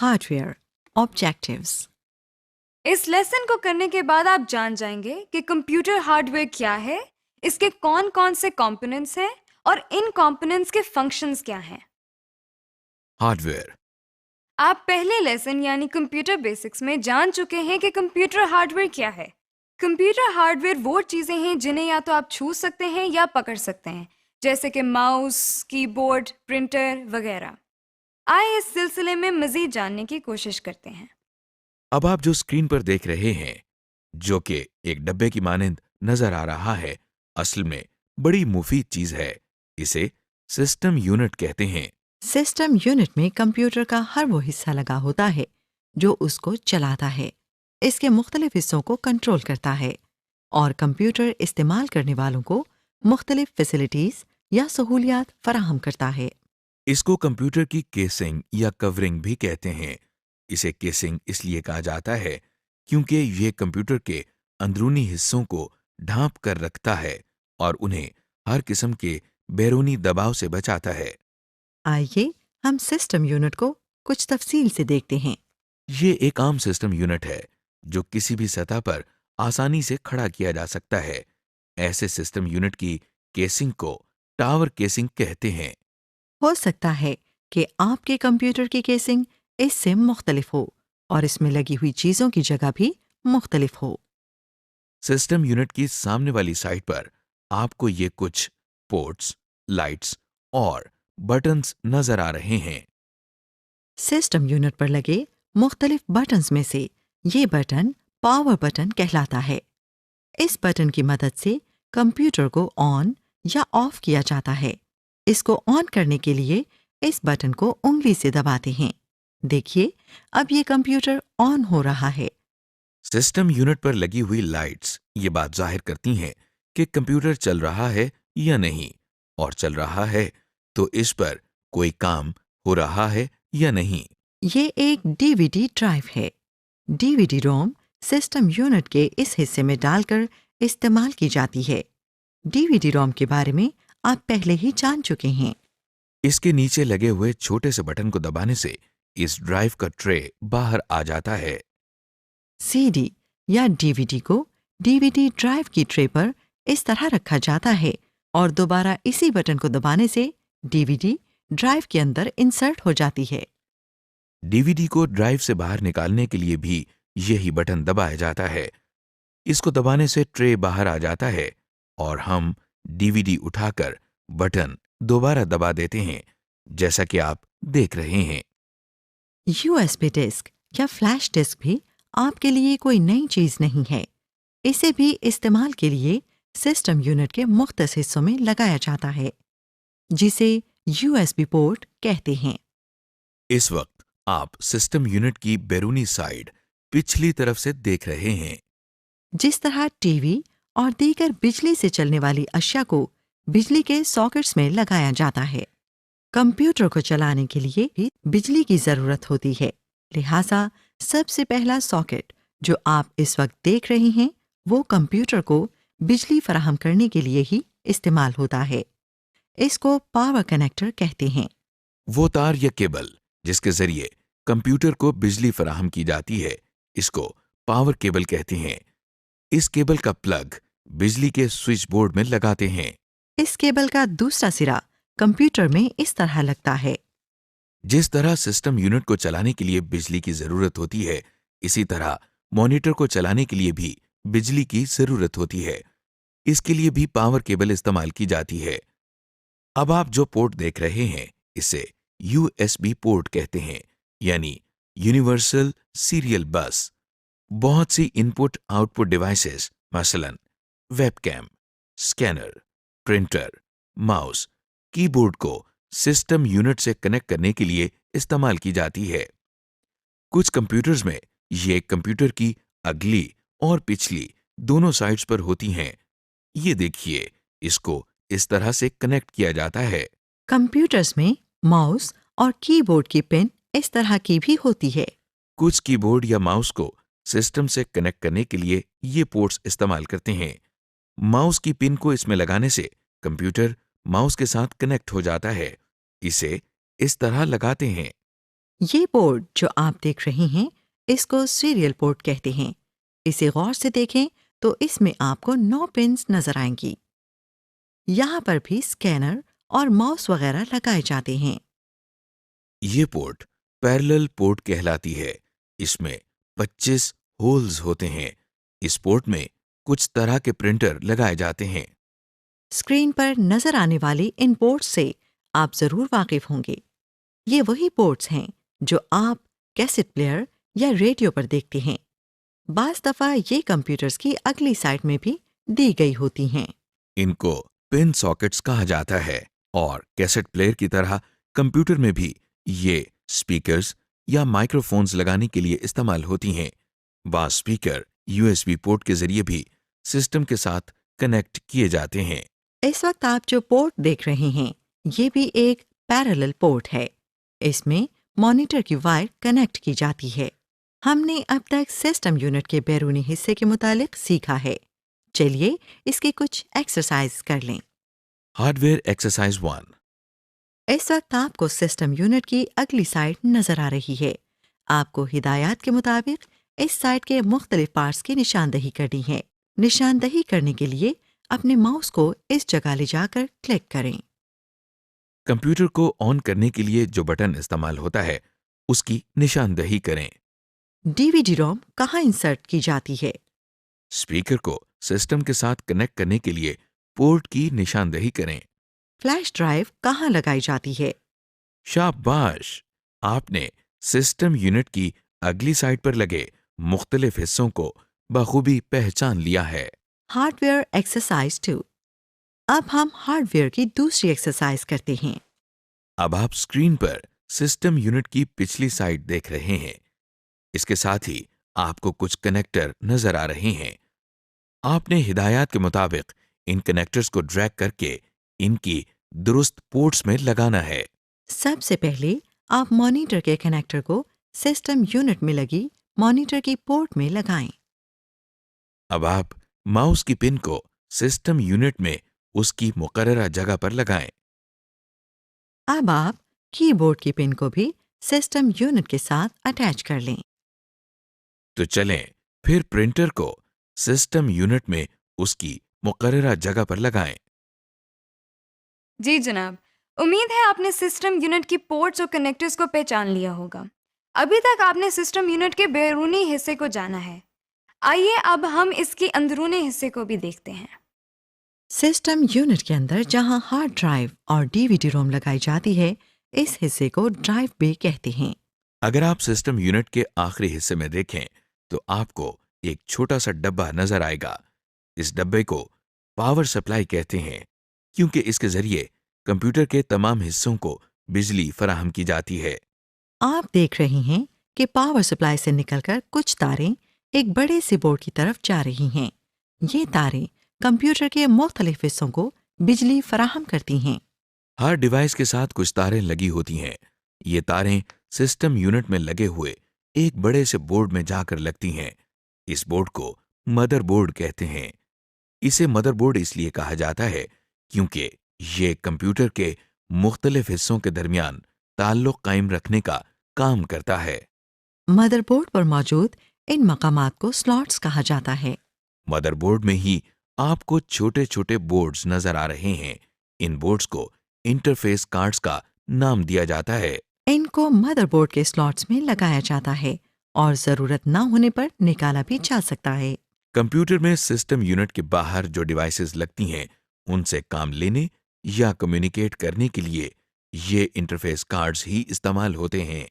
hardware, objectives. اس lesson کو کرنے کے بعد آپ جان جائیں گے کہ کمپیوٹر ہارڈ ویئر کیا ہے، اس کے کون کون سے کمپوننٹس ہیں اور ان کمپوننٹس کے فنکشنز کیا ہیں۔ Hard where. آپ پہلے لیسن یعنی کمپیوٹر بیسکس میں جان چکے ہیں کہ کمپیوٹر ہارڈ ویئر کیا ہے۔ کمپیوٹر ہارڈ ویئر وہ چیزیں ہیں جنہیں یا تو آپ چھو سکتے ہیں یا پکڑ سکتے ہیں، جیسے کہ ماؤس، کی بورڈ، پرنٹر وغیرہ۔ آئے اس سلسلے میں مزید جاننے کی کوشش کرتے ہیں۔ اب آپ جو اسکرین پر دیکھ رہے ہیں، جو کہ ایک ڈبے کی مانند نظر آ رہا ہے، اصل میں بڑی مفید چیز ہے۔ اسے سسٹم یونٹ کہتے ہیں۔ سسٹم یونٹ میں کمپیوٹر کا ہر وہ حصہ لگا ہوتا ہے جو اس کو چلاتا ہے، اس کے مختلف حصوں کو کنٹرول کرتا ہے اور کمپیوٹر استعمال کرنے والوں کو مختلف فیسلٹیز یا سہولیات فراہم کرتا ہے۔ اس کو کمپیوٹر کی کیسنگ یا کورنگ بھی کہتے ہیں۔ اسے کیسنگ اس لیے کہا جاتا ہے کیونکہ یہ کمپیوٹر کے اندرونی حصوں کو ڈھانپ کر رکھتا ہے اور انہیں ہر قسم کے بیرونی دباؤ سے بچاتا ہے۔ آئیے ہم سسٹم یونٹ کو کچھ تفصیل سے دیکھتے ہیں۔ یہ ایک عام سسٹم یونٹ ہے جو کسی بھی سطح پر آسانی سے کھڑا کیا جا سکتا ہے۔ ایسے سسٹم یونٹ کی کیسنگ کو ٹاور کیسنگ کہتے ہیں۔ ہو سکتا ہے کہ آپ کے کمپیوٹر کی کیسنگ اس سے مختلف ہو اور اس میں لگی ہوئی چیزوں کی جگہ بھی مختلف ہو۔ سسٹم یونٹ کی سامنے والی سائڈ پر آپ کو یہ کچھ پورٹس، لائٹس اور بٹنز نظر آ رہے ہیں۔ سسٹم یونٹ پر لگے مختلف بٹنز میں سے یہ بٹن پاور بٹن کہلاتا ہے۔ اس بٹن کی مدد سے کمپیوٹر کو آن یا آف کیا جاتا ہے۔ اس کو آن کرنے کے لیے اس بٹن کو انگلی سے دباتے ہیں۔ دیکھیے اب یہ کمپیوٹر آن ہو رہا ہے۔ سسٹم یونٹ پر لگی ہوئی لائٹس یہ بات ظاہر کرتی ہیں کہ کمپیوٹر چل رہا ہے یا نہیں، اور چل رہا ہے تو اس پر کوئی کام ہو رہا ہے یا نہیں۔ یہ ایک ڈی وی ڈی ڈرائیو ہے۔ ڈی وی ڈی روم سسٹم یونٹ کے اس حصے میں ڈال کر استعمال کی جاتی ہے۔ ڈی وی ڈی روم کے بارے میں آپ پہلے ہی جان چکے ہیں۔ اس کے نیچے لگے ہوئے چھوٹے سے بٹن کو دبانے سے اس ڈرائیو کا ٹرے باہر آ جاتا ہے۔ سی ڈی یا ڈی وی ڈی کو ڈی وی ڈی ڈرائیو کی ٹرے پر اس طرح رکھا جاتا ہے اور دوبارہ اسی بٹن کو دبانے سے ڈی وی ڈی ڈرائیو کے اندر انسرٹ ہو جاتی ہے۔ ڈی وی ڈی کو ڈرائیو سے باہر نکالنے کے لیے بھی یہی بٹن دبایا جاتا ہے۔ اس کو دبانے سے ٹرے باہر آ جاتا ہے اور ہم ڈی وی ڈی اٹھا کر بٹن دوبارہ دبا دیتے ہیں، جیسا کہ آپ دیکھ رہے ہیں۔ یو ایس بی ڈسک یا فلیش ڈسک بھی آپ کے لیے کوئی نئی چیز نہیں ہے۔ اسے بھی استعمال کے لیے سسٹم یونٹ کے مختص حصوں میں لگایا جاتا ہے، جسے یو ایس بی پورٹ کہتے ہیں۔ اس وقت آپ سسٹم یونٹ کی بیرونی سائڈ پچھلی طرف سے دیکھ رہے ہیں۔ جس طرح ٹی وی اور دیگر بجلی سے چلنے والی اشیاء کو بجلی کے ساکٹس میں لگایا جاتا ہے، کمپیوٹر کو چلانے کے لیے بھی بجلی کی ضرورت ہوتی ہے۔ لہٰذا سب سے پہلا ساکٹ جو آپ اس وقت دیکھ رہے ہیں وہ کمپیوٹر کو بجلی فراہم کرنے کے لیے ہی استعمال ہوتا ہے۔ اس کو پاور کنیکٹر کہتے ہیں۔ وہ تار یا کیبل جس کے ذریعے کمپیوٹر کو بجلی فراہم کی جاتی ہے، اس کو پاور کیبل کہتے ہیں۔ اس کیبل کا پلگ بجلی کے سوئچ بورڈ میں لگاتے ہیں۔ اس کیبل کا دوسرا سرا کمپیوٹر میں اس طرح لگتا ہے۔ جس طرح سسٹم یونٹ کو چلانے کے لیے بجلی کی ضرورت ہوتی ہے، اسی طرح مانیٹر کو چلانے کے لیے بھی بجلی کی ضرورت ہوتی ہے۔ اس کے لیے بھی پاور کیبل استعمال کی جاتی ہے۔ اب آپ جو پورٹ دیکھ رہے ہیں اسے یو ایس بی پورٹ کہتے ہیں، یعنی یونیورسل سیریل بس۔ بہت سی ان پٹ آؤٹ پٹ ڈیوائسز مثلا web came, scanner, printer, mouse, کی بورڈ کو سسٹم یونٹ سے کنیکٹ کرنے کے لیے استعمال کی جاتی ہے۔ کچھ کمپیوٹرز میں یہ کمپیوٹر کی اگلی اور پچھلی دونوں سائڈز پر ہوتی ہیں۔ یہ دیکھیے، اس کو اس طرح سے کنیکٹ کیا جاتا ہے۔ کمپیوٹرز میں ماؤس اور کی بورڈ کی پن اس طرح کی بھی ہوتی ہے۔ کچھ کی بورڈ یا ماؤس کو سسٹم سے کنیکٹ کرنے کے لیے یہ پورٹس استعمال کرتے ہیں۔ ماؤس کی پن کو اس میں لگانے سے کمپیوٹر ماؤس کے ساتھ کنیکٹ ہو جاتا ہے۔ اسے اس طرح لگاتے ہیں۔ یہ پورٹ جو آپ دیکھ رہے ہیں اس کو سیریل پورٹ کہتے ہیں. اسے غور سے دیکھیں تو اس میں آپ کو 9 پنز نظر آئیں گی. یہاں پر بھی اسکینر اور ماؤس وغیرہ لگائے جاتے ہیں. یہ پورٹ پیرلل پورٹ کہلاتی ہے. اس میں 25 ہولز ہوتے ہیں. اس پورٹ میں کچھ طرح کے پرنٹر لگائے جاتے ہیں. اسکرین پر نظر آنے والے ان پورٹس سے آپ ضرور واقف ہوں گے. یہ وہی پورٹس ہیں جو آپ کیسٹ پلیئر یا ریڈیو پر دیکھتے ہیں. بعض دفعہ یہ کمپیوٹرز کی اگلی سائڈ میں بھی دی گئی ہوتی ہیں. ان کو پن ساکٹس کہا جاتا ہے اور کیسٹ پلیئر کی طرح کمپیوٹر میں بھی یہ سپیکرز یا مائکرو فونز لگانے کے لیے استعمال ہوتی ہیں. بعض سپیکر USB پورٹ کے ذریعے بھی سسٹم کے ساتھ کنیکٹ کیے جاتے ہیں. اس وقت آپ جو پورٹ دیکھ رہے ہیں یہ بھی ایک پیرالل پورٹ ہے. اس میں مانیٹر کی وائر کنیکٹ کی جاتی ہے. ہم نے اب تک سسٹم یونٹ کے بیرونی حصے کے متعلق سیکھا ہے. چلیے اس کے کچھ ایکسرسائز کر لیں. Hard where exercise 1. اس وقت آپ کو سسٹم یونٹ کی اگلی سائڈ نظر آ رہی ہے. آپ کو ہدایات کے مطابق اس سائڈ کے مختلف پارٹس کی نشاندہی کرنی ہے. نشاندہی کرنے کے لیے اپنے ماؤس کو اس جگہ لے جا کر کلک کریں. کمپیوٹر کو آن کرنے کے لیے جو بٹن استعمال ہوتا ہے اس کی نشاندہی کریں. DVD روم کہاں انسرٹ کی جاتی ہے؟ اسپیکر کو سسٹم کے ساتھ کنیکٹ کرنے کے لیے پورٹ کی نشاندہی کریں. فلیش ڈرائیو کہاں لگائی جاتی ہے؟ شاباش! آپ نے سسٹم یونٹ کی اگلی سائڈ پر لگے مختلف حصوں کو بخوبی پہچان لیا ہے. Hard where exercise 2. اب ہم ہارڈ ویئر کی دوسری ایکسرسائز کرتے ہیں. اب آپ اسکرین پر سسٹم یونٹ کی پچھلی سائڈ دیکھ رہے ہیں. اس کے ساتھ ہی آپ کو کچھ کنیکٹر نظر آ رہے ہیں. آپ نے ہدایات کے مطابق ان کنیکٹرز کو ڈریگ کر کے ان کی درست پورٹس میں لگانا ہے. سب سے پہلے آپ مانیٹر کے کنیکٹر کو سسٹم یونٹ میں لگی مانیٹر کی پورٹ میں لگائیں. اب آپ ماؤس کی پن کو سسٹم یونٹ میں اس کی مقررہ جگہ پر لگائیں. اب آپ کی بورڈ کی پن کو بھی سسٹم یونٹ کے ساتھ اٹیچ کر لیں. تو چلیں پھر پرنٹر کو سسٹم یونٹ میں اس کی مقررہ جگہ پر لگائیں. جی جناب، امید ہے آپ نے سسٹم یونٹ کی پورٹس اور کنیکٹرز کو پہچان لیا ہوگا. ابھی تک آپ نے سسٹم یونٹ کے بیرونی حصے کو جانا ہے. آئیے اب ہم اس کی اندرونی حصے کو بھی دیکھتے ہیں. سسٹم یونٹ کے اندر جہاں ہارڈ ڈرائیو اور DVD روم لگائی جاتی ہے اس حصے کو ڈرائیو بے کہتے ہیں. اگر آپ سسٹم یونٹ کے آخری حصے میں دیکھیں تو آپ کو ایک چھوٹا سا ڈبہ نظر آئے گا. اس ڈبے کو پاور سپلائی کہتے ہیں کیونکہ اس کے ذریعے کمپیوٹر کے تمام حصوں کو بجلی فراہم کی جاتی ہے. آپ دیکھ رہے ہیں کہ پاور سپلائی سے نکل کر کچھ تاریں ایک بڑے سے بورڈ کی طرف جا رہی ہیں. یہ تاریں کمپیوٹر کے مختلف حصوں کو بجلی فراہم کرتی ہیں. ہر ڈیوائس کے ساتھ کچھ تاریں لگی ہوتی ہیں. یہ تاریں سسٹم یونٹ میں لگے ہوئے ایک بڑے سے بورڈ میں جا کر لگتی ہیں. اس بورڈ کو مدر بورڈ کہتے ہیں. اسے مدر بورڈ اس لیے کہا جاتا ہے کیونکہ یہ کمپیوٹر کے مختلف حصوں کے درمیان تعلق قائم رکھنے کا کام کرتا ہے. مدر بورڈ پر موجود ان مقامات کو سلاٹس کہا جاتا ہے. مدر بورڈ میں ہی آپ کو چھوٹے چھوٹے بورڈز نظر آ رہے ہیں. ان بورڈز کو انٹرفیس کارڈز کا نام دیا جاتا ہے. ان کو مدر بورڈ کے سلاٹس میں لگایا جاتا ہے اور ضرورت نہ ہونے پر نکالا بھی جا سکتا ہے. کمپیوٹر میں سسٹم یونٹ کے باہر جو ڈیوائسز لگتی ہیں ان سے کام لینے یا کمیونیکیٹ کرنے کے لیے یہ انٹرفیس کارڈز ہی استعمال ہوتے ہیں.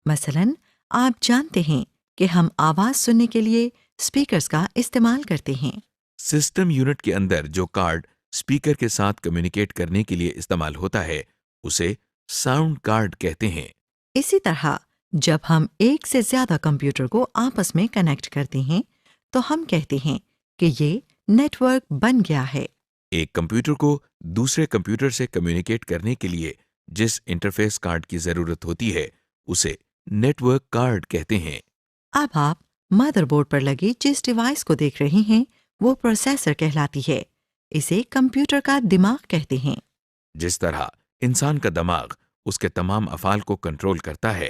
مثلاً آپ جانتے ہیں کہ ہم آواز سننے کے لیے اسپیکرز کا استعمال کرتے ہیں. سسٹم یونٹ کے اندر جو کارڈ اسپیکر کے ساتھ کمیونیکیٹ کرنے کے لیے استعمال ہوتا ہے اسے ساؤنڈ کارڈ کہتے ہیں. اسی طرح جب ہم ایک سے زیادہ کمپیوٹر کو آپس میں کنیکٹ کرتے ہیں تو ہم کہتے ہیں کہ یہ نیٹ ورک بن گیا ہے. ایک کمپیوٹر کو دوسرے کمپیوٹر سے کمیونیکیٹ کرنے کے لیے جس انٹرفیس کارڈ کی ضرورت ہوتی ہے اسے نیٹ ورک کارڈ کہتے ہیں. اب آپ مدر بورڈ پر لگی جس ڈیوائس کو دیکھ رہے ہیں وہ پروسیسر کہلاتی ہے. اسے کمپیوٹر کا دماغ کہتے ہیں. جس طرح انسان کا دماغ اس کے تمام افعال کو کنٹرول کرتا ہے